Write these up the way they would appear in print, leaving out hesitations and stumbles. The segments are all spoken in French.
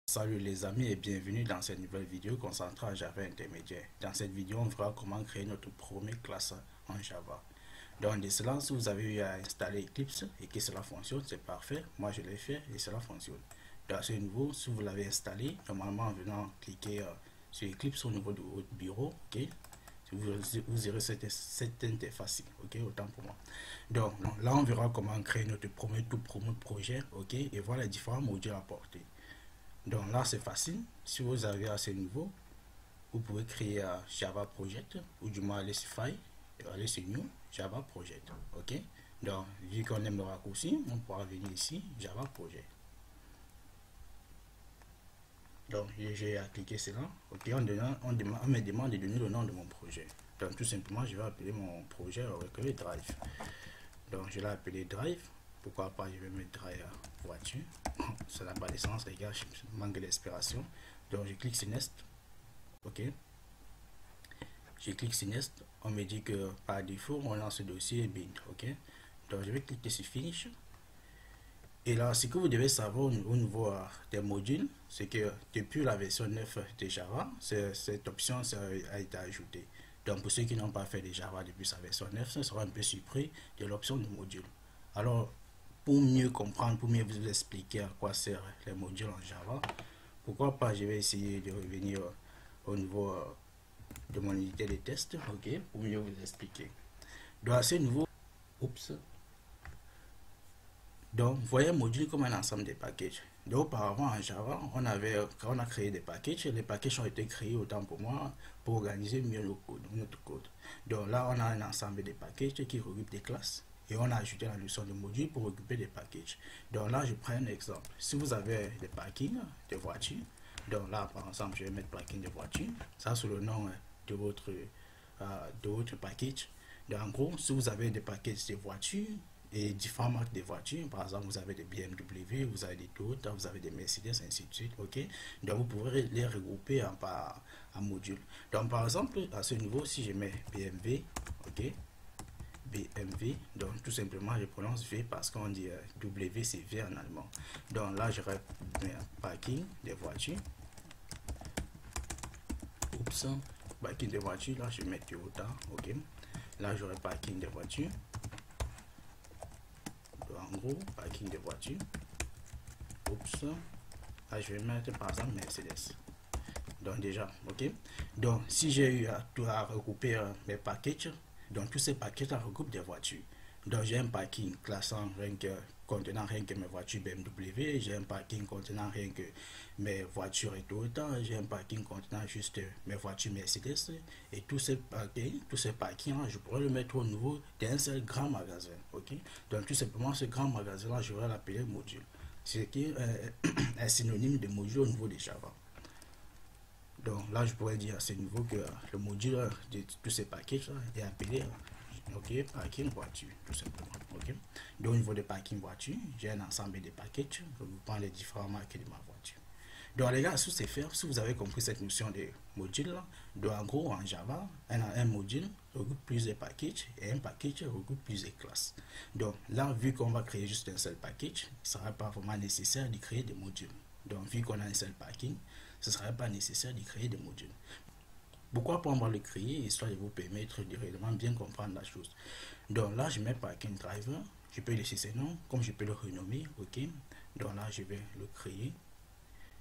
Salut les amis et bienvenue dans cette nouvelle vidéo consacrée à Java intermédiaire. Dans cette vidéo, on verra comment créer notre première classe en Java. Donc de cela, si vous avez eu à installer Eclipse et que cela fonctionne, c'est parfait. Moi je l'ai fait et cela fonctionne. Dans ce niveau, si vous l'avez installé, normalement en venant cliquer sur Eclipse au niveau de votre bureau, ok, vous aurez cette interface, ok, autant pour moi. Donc là, on verra comment créer notre tout premier projet, ok, et voir les différents modules apportés. Donc là, c'est facile. Si vous avez à ce niveau, vous pouvez créer un Java Project ou du moins aller sur File et aller sur New Java Project. Ok. Donc, vu qu'on aime le raccourci, on pourra venir ici Java Project. Donc, j'ai à cliquer cela. Ok. On me demande de donner le nom de mon projet. Donc, tout simplement, je vais appeler mon projet recueil Drive. Donc, je l'ai appelé Drive. Pourquoi pas, je vais mettre Drive voiture. Ça n'a pas de sens, les gars, je manque d'inspiration. Donc, je clique sur Next. Ok. Je clique sur Next. On me dit que par défaut, on lance ce dossier build. Ok. Donc, je vais cliquer sur Finish. Et là, ce que vous devez savoir au niveau des modules, c'est que depuis la version 9 de Java, cette option a été ajoutée. Donc, pour ceux qui n'ont pas fait de Java depuis sa version 9, ça sera un peu surpris de l'option de module. Alors, pour mieux comprendre, pour mieux vous expliquer à quoi servent les modules en Java, pourquoi pas, je vais essayer de revenir au niveau de mon unité de test, ok, pour mieux vous expliquer. Donc, à ce niveau, oups. Donc, voyez module comme un ensemble de packages. Donc, auparavant en Java, quand on a créé des packages, les packages ont été créés autant pour moi pour organiser mieux notre code. Donc là, on a un ensemble de packages qui regroupe des classes et on a ajouté la notion de module pour regrouper des packages. Donc là, je prends un exemple. Si vous avez des parkings de voitures, donc là, par exemple, je vais mettre parking de voitures, ça c'est le nom de votre package. Donc en gros, si vous avez des packages de voitures, et différentes marques de voitures, par exemple vous avez des BMW, vous avez des Toyota, vous avez des Mercedes, ainsi de suite, ok. Donc vous pourrez les regrouper en modules. Donc par exemple à ce niveau, si je mets BMW, ok, BMW, donc tout simplement je prononce V parce qu'on dit W c'est V en allemand. Donc là je vais mettre parking des voitures, oups, parking des voitures, là je vais mettre Toyota, ok. Là j'aurai parking des voitures. En gros, parking de voitures. Oups. Là, je vais mettre par exemple Mercedes. Donc déjà, ok. Donc si j'ai eu à regrouper mes packages, donc tous ces packages regroupent des voitures. Donc j'ai un parking classant contenant rien que mes voitures BMW, j'ai un parking contenant rien que mes voitures Toyota, j'ai un parking contenant juste mes voitures Mercedes, et tous ces parkings, je pourrais le mettre au niveau d'un seul grand magasin, ok. Donc tout simplement ce grand magasin là, je vais l'appeler module, ce qui est un synonyme de module au niveau de Java. Donc là je pourrais dire à ce niveau que le module de tous ces packages est appelé ok, parking voiture, tout simplement, ok. Donc au niveau de parking voiture, j'ai un ensemble de packages regroupant les différentes marques de ma voiture. Donc les gars, sous ces faire, si vous avez compris cette notion de module, donc en gros en Java, un module regroupe plusieurs packages et un package regroupe plusieurs classes. Donc là, vu qu'on va créer juste un seul package, il ne sera pas vraiment nécessaire de créer des modules. Donc vu qu'on a un seul parking, ce ne sera pas nécessaire de créer des modules. Pourquoi pas on va le créer, histoire de vous permettre de réellement bien comprendre la chose. Donc là, je mets parking driver, je peux laisser ce nom, comme je peux le renommer, ok. Donc là, je vais le créer.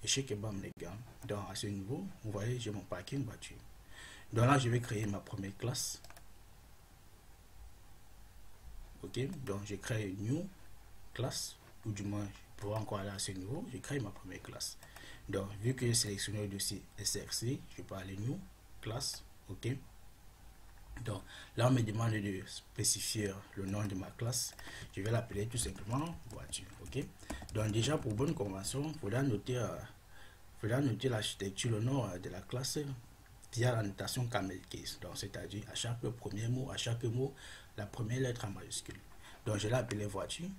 Et chez Kebam, les gars, donc à ce niveau, vous voyez, j'ai mon parking voiture. Donc là, je vais créer ma première classe. Ok, donc je crée une new classe, ou du moins, pour encore aller à ce niveau, je crée ma première classe. Donc, vu que j'ai sélectionné le dossier SRC, je peux aller new classe, ok. Donc là on me demande de spécifier le nom de ma classe, je vais l'appeler tout simplement voiture, ok. Donc déjà pour bonne convention, il faudra noter l'architecture, le nom de la classe via la notation camel case, donc c'est-à-dire à chaque premier mot, à chaque mot, la première lettre en majuscule. Donc je l'ai appelé voiture,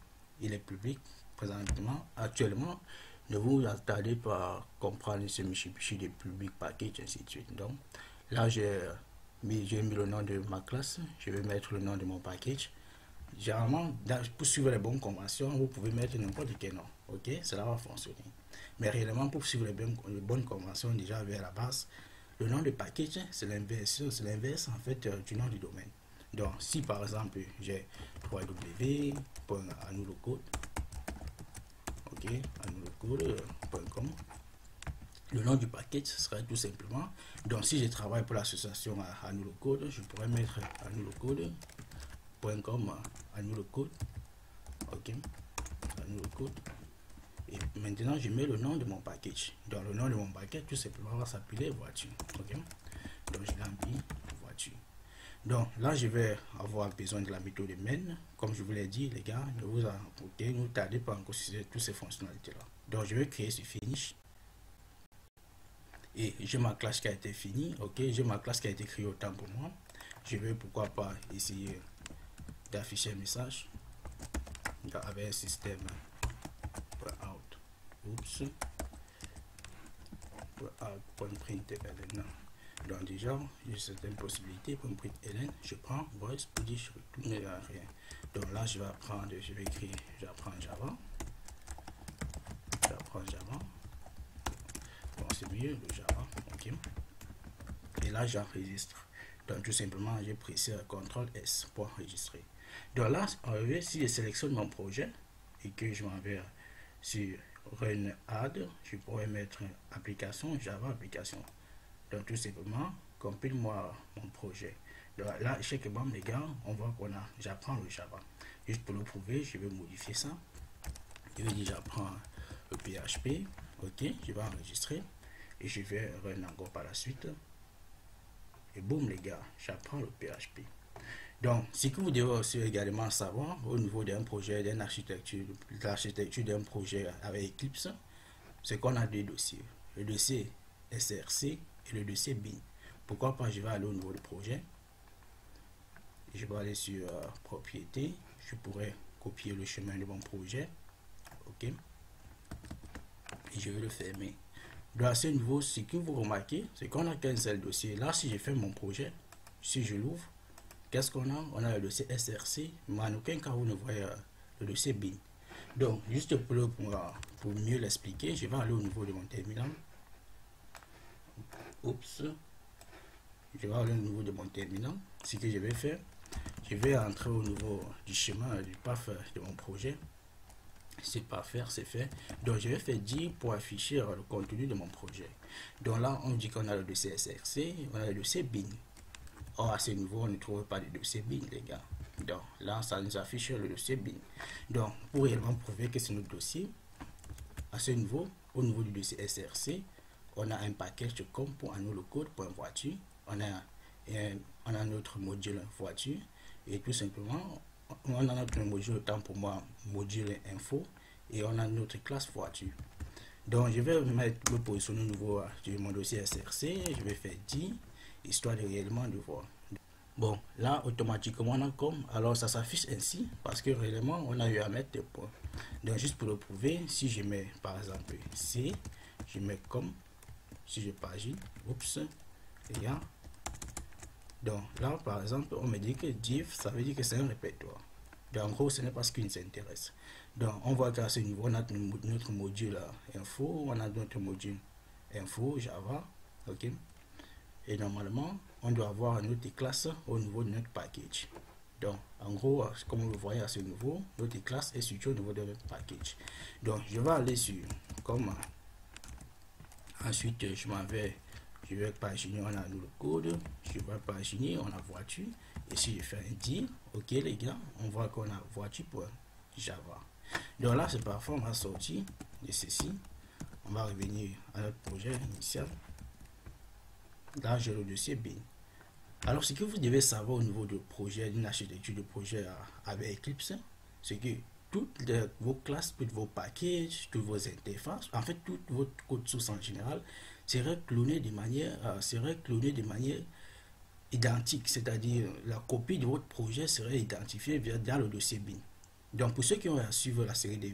il est public présentement, actuellement. Ne vous attardez pas à comprendre ce michi de public package, ainsi de suite. Donc là j'ai mis le nom de ma classe, je vais mettre le nom de mon package. généralement, pour suivre les bonnes conventions, vous pouvez mettre n'importe quel nom. Ok, cela va fonctionner. Mais réellement, pour suivre les bonnes conventions déjà vers la base, le nom de package, c'est l'inverse en fait du nom du domaine. Donc, si par exemple, j'ai www.anulocode, ok, anulocode.com, le nom du package serait tout simplement. Donc, si je travaille pour l'association Anulocode, je pourrais mettre anulocode.com, anulocode, ok, anulocode. Et maintenant, je mets le nom de mon package. Donc, le nom de mon package, tout simplement, va s'appeler voiture. Ok. Donc, je l'ai voiture. Donc, là, je vais avoir besoin de la méthode main. Comme je vous l'ai dit, les gars, ne tardez pas à considérer toutes ces fonctionnalités-là. Donc, je vais créer ce finish. Et j'ai ma classe qui a été finie. Ok. J'ai ma classe qui a été créée autant pour moi. Je vais, pourquoi pas, essayer d'afficher un message avec un système. Out. Oups. Print ln. Donc déjà, j'ai certaines possibilités. Print ln, je prends voice pour dire je retourne à rien. Donc là, je vais apprendre, je vais écrire, j'apprends Java. Bon, c'est mieux le Java. Ok. Et là, j'enregistre. Donc tout simplement, j'ai pressé CTRL S pour enregistrer. Donc là, si je sélectionne mon projet et que je m'en vais sur Run Add, je pourrais mettre application, Java application. Donc tout simplement, compile-moi mon projet. Donc là, check bon les gars, on voit qu'on a, j'apprends le Java. Juste pour le prouver, je vais modifier ça. Je vais dire j'apprends le PHP. Ok, je vais enregistrer et je vais run encore par la suite. Et boum les gars, j'apprends le PHP. Donc, ce que vous devez aussi également savoir au niveau d'un projet, d'une architecture, l'architecture d'un projet avec Eclipse, c'est qu'on a deux dossiers. Le dossier SRC et le dossier bin. Pourquoi pas, je vais aller au niveau du projet. Je vais aller sur propriété. Je pourrais copier le chemin de mon projet. Ok. Et je vais le fermer. Donc, à ce niveau, ce que vous remarquez, c'est qu'on a qu'un seul dossier. Là, si je fais mon projet, si je l'ouvre, qu'est-ce qu'on a? On a le dossier SRC, mais en aucun cas vous ne voyez le dossier bin. Donc, juste pour mieux l'expliquer, je vais aller au niveau de mon terminal. Oups. Je vais aller au niveau de mon terminal. Ce que je vais faire, je vais entrer au niveau du chemin du path de mon projet. C'est pas faire, c'est fait. Donc, je vais faire 10 pour afficher le contenu de mon projet. Donc là, on dit qu'on a le dossier SRC, on a le dossier bin. Or, à ce niveau, on ne trouve pas de dossier bin, les gars. Donc, là, ça nous affiche le dossier bin. Donc, pour réellement prouver que c'est notre dossier, à ce niveau, au niveau du dossier SRC, on a un package comme pour anulocode.voiture. On a notre module voiture. Et tout simplement, on a notre module, autant pour moi, module info. Et on a notre classe voiture. Donc, je vais me positionner au niveau de mon dossier SRC. Je vais faire 10. Histoire de réellement de voir. Bon, là, automatiquement, on a comme, alors ça s'affiche ainsi, parce que réellement, on a eu à mettre des points. Donc, juste pour le prouver, si je mets, par exemple, C, je mets comme, si je pagine, oups, et là, donc là, par exemple, on me dit que div, ça veut dire que c'est un répertoire. Donc, en gros, ce n'est pas ce qui nous intéresse. Donc, on voit qu'à ce niveau, on a notre module info, on a notre module info, Java, ok. Et normalement, on doit avoir notre classe au niveau de notre package. Donc, en gros, comme vous le voyez à ce niveau, notre classe est située au niveau de notre package. Donc, je vais aller sur comme. Ensuite, je vais paginer, on a le code. Je vais paginer, on a voiture. Et si je fais un dir, ok les gars, on voit qu'on a voiture pour Java. Donc là, c'est parfait, on va sortir de ceci. On va revenir à notre projet initial. Là, j'ai le dossier bin. Alors, ce que vous devez savoir au niveau du projet, d'une architecture de projet avec Eclipse, c'est que toutes vos classes, tous vos packages, toutes vos interfaces, en fait, tout votre code source en général, serait cloné de manière identique, c'est-à-dire la copie de votre projet serait identifiée dans le dossier bin. Donc, pour ceux qui ont à suivre la série de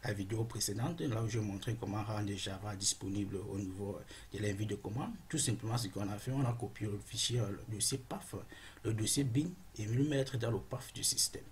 la vidéo précédente, là où je montrais comment rendre Java disponible au niveau de l'invite de commande, tout simplement ce qu'on a fait, on a copié le fichier, le dossier PAF, le dossier bin et le mettre dans le PAF du système.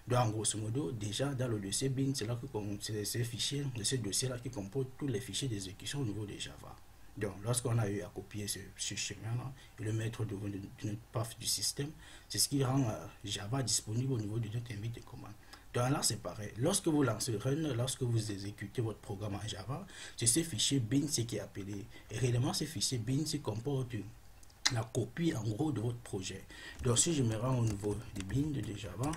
Donc, grosso modo, déjà dans le dossier bin, c'est là que c'est ces fichiers, de ce dossier-là qui comporte tous les fichiers d'exécution au niveau de Java. Donc, lorsqu'on a eu à copier ce chemin-là et le mettre au niveau de notre path du système, c'est ce qui rend Java disponible au niveau de notre invite de commande. Donc là, c'est pareil. Lorsque vous lancez Run, lorsque vous exécutez votre programme en Java, c'est ce fichier bin qui est appelé. Et réellement, ce fichier bin comporte la copie en gros de votre projet. Donc, si je me rends au niveau des bin de Java,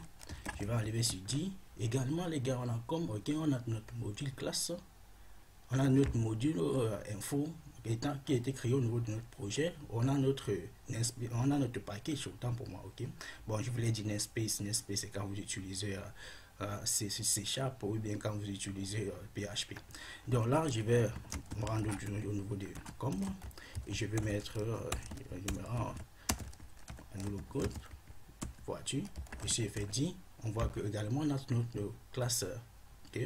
je vais enlever ce dit. Également, les gars, on a comme, ok, on a notre module classe, on a notre module info qui a été créé au niveau de notre projet. On a notre package, autant pour moi, ok. Bon, je voulais dire Namespace. Namespace, c'est quand vous utilisez C#, ou bien quand vous utilisez PHP. Donc là, je vais me rendre au niveau de com et je vais mettre le numéro un nouveau code. Vois-tu, ici, fait dit, on voit que également notre classe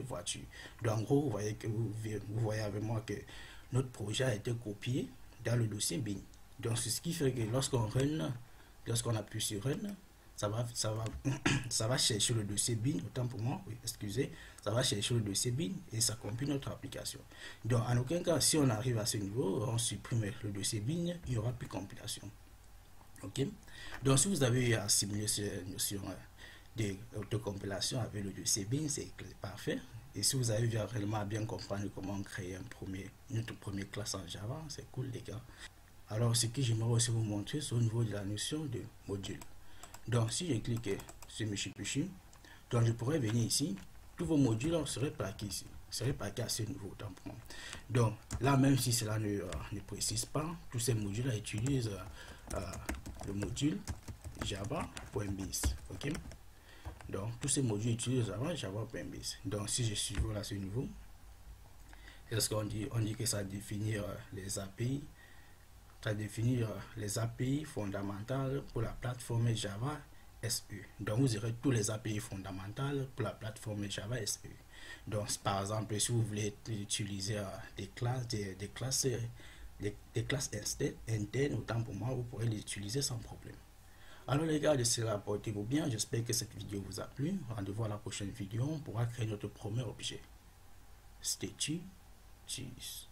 voiture. Donc en gros, vous voyez que vous voyez avec moi que notre projet a été copié dans le dossier bin. Donc c'est ce qui fait que lorsqu'on appuie sur run, ça va chercher le dossier bin, autant pour moi, oui, excusez, ça va chercher le dossier bin et ça compile notre application. Donc en aucun cas, si on arrive à ce niveau, on supprime le dossier bin, il n'y aura plus compilation. Ok. Donc si vous avez à simuler cette notion d'autocompilation avec le dossier bin, c'est parfait. Et si vous avez réellement à bien comprendre comment créer notre première classe en Java, c'est cool les gars. Alors ce que j'aimerais aussi vous montrer, c'est au niveau de la notion de module. Donc si je clique sur Michipuchi, donc je pourrais venir ici, tous vos modules seraient plaqués ici, seraient plaqués à ce niveau. Donc là, même si cela ne précise pas, tous ces modules utilisent le module java.base. Ok. Donc tous ces modules utilisent java.base. Donc si je suis à ce niveau, est-ce qu'on dit que ça définit les API, ça définit les API fondamentales pour la plateforme Java SE. Donc vous aurez tous les API fondamentales pour la plateforme Java SE. Donc par exemple, si vous voulez utiliser des classes internes, autant pour moi, vous pourrez les utiliser sans problème. Alors les gars, cela portez-vous bien. J'espère que cette vidéo vous a plu. Rendez-vous à la prochaine vidéo. On pourra créer notre premier objet. Stay tuned. Cheers.